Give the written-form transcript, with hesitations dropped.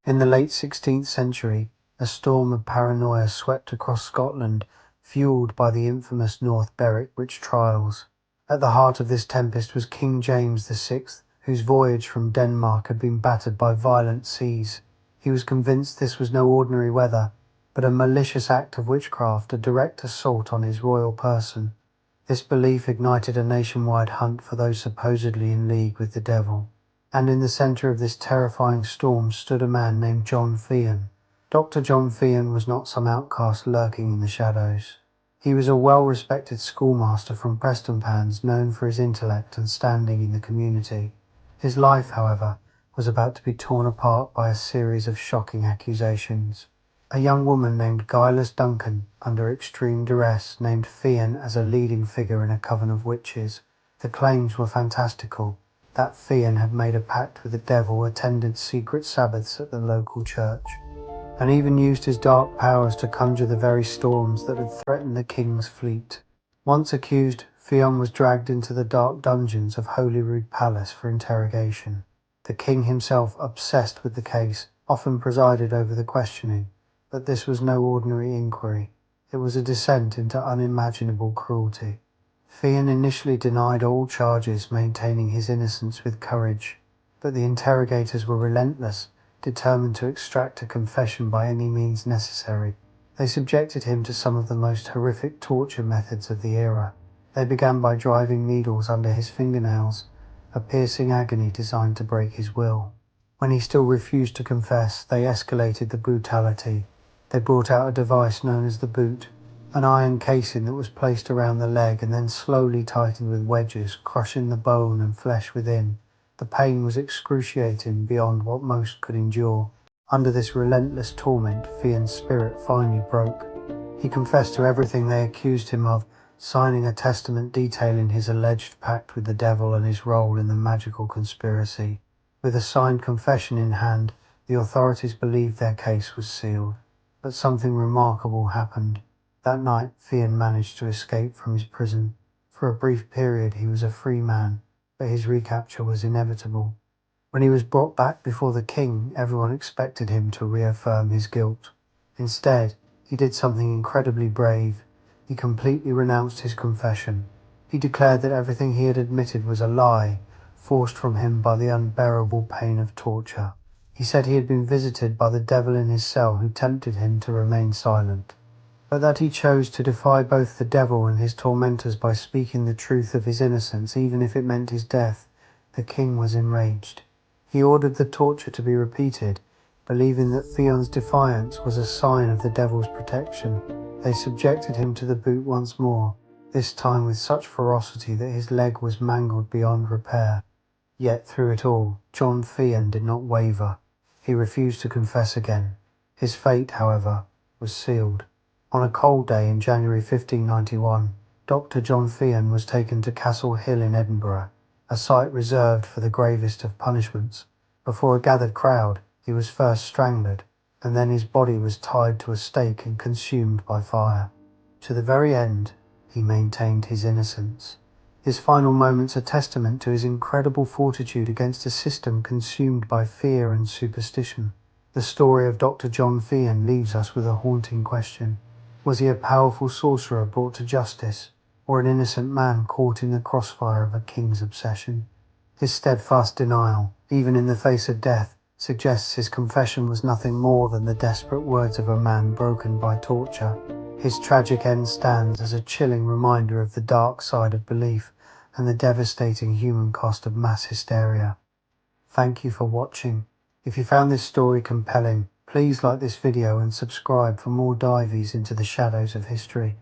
In the late 16th century, a storm of paranoia swept across Scotland, fueled by the infamous North Berwick witch trials. At the heart of this tempest was King James VI, whose voyage from Denmark had been battered by violent seas. He was convinced this was no ordinary weather, but a malicious act of witchcraft, a direct assault on his royal person. This belief ignited a nationwide hunt for those supposedly in league with the devil. And in the centre of this terrifying storm stood a man named John Fian. Dr. John Fian was not some outcast lurking in the shadows. He was a well-respected schoolmaster from Prestonpans, known for his intellect and standing in the community. His life, however, was about to be torn apart by a series of shocking accusations. A young woman named Guileless Duncan, under extreme duress, named Fian as a leading figure in a coven of witches. The claims were fantastical. That Fian had made a pact with the devil, attended secret Sabbaths at the local church, and even used his dark powers to conjure the very storms that had threatened the king's fleet. Once accused, Fian was dragged into the dark dungeons of Holyrood Palace for interrogation. The king himself, obsessed with the case, often presided over the questioning, but this was no ordinary inquiry. It was a descent into unimaginable cruelty. Fian initially denied all charges, maintaining his innocence with courage, but the interrogators were relentless, determined to extract a confession by any means necessary. They subjected him to some of the most horrific torture methods of the era. They began by driving needles under his fingernails, a piercing agony designed to break his will. When he still refused to confess, they escalated the brutality. They brought out a device known as the boot, an iron casing that was placed around the leg and then slowly tightened with wedges, crushing the bone and flesh within. The pain was excruciating beyond what most could endure. Under this relentless torment, Fian's spirit finally broke. He confessed to everything they accused him of, signing a testament detailing his alleged pact with the devil and his role in the magical conspiracy. With a signed confession in hand, the authorities believed their case was sealed. But something remarkable happened. That night, Fian managed to escape from his prison. For a brief period he was a free man, but his recapture was inevitable. When he was brought back before the king, everyone expected him to reaffirm his guilt. Instead, he did something incredibly brave. He completely renounced his confession. He declared that everything he had admitted was a lie, forced from him by the unbearable pain of torture. He said he had been visited by the devil in his cell, who tempted him to remain silent, but that he chose to defy both the devil and his tormentors by speaking the truth of his innocence, even if it meant his death. The king was enraged. He ordered the torture to be repeated, believing that Fian's defiance was a sign of the devil's protection. They subjected him to the boot once more, this time with such ferocity that his leg was mangled beyond repair. Yet through it all, John Fian did not waver. He refused to confess again. His fate, however, was sealed. On a cold day in January 1591, Dr. John Fian was taken to Castle Hill in Edinburgh, a site reserved for the gravest of punishments. Before a gathered crowd, he was first strangled, and then his body was tied to a stake and consumed by fire. To the very end, he maintained his innocence. His final moments are testament to his incredible fortitude against a system consumed by fear and superstition. The story of Dr. John Fian leaves us with a haunting question. Was he a powerful sorcerer brought to justice, or an innocent man caught in the crossfire of a king's obsession? His steadfast denial, even in the face of death, suggests his confession was nothing more than the desperate words of a man broken by torture. His tragic end stands as a chilling reminder of the dark side of belief and the devastating human cost of mass hysteria. Thank you for watching. If you found this story compelling, please like this video and subscribe for more dives into the shadows of history.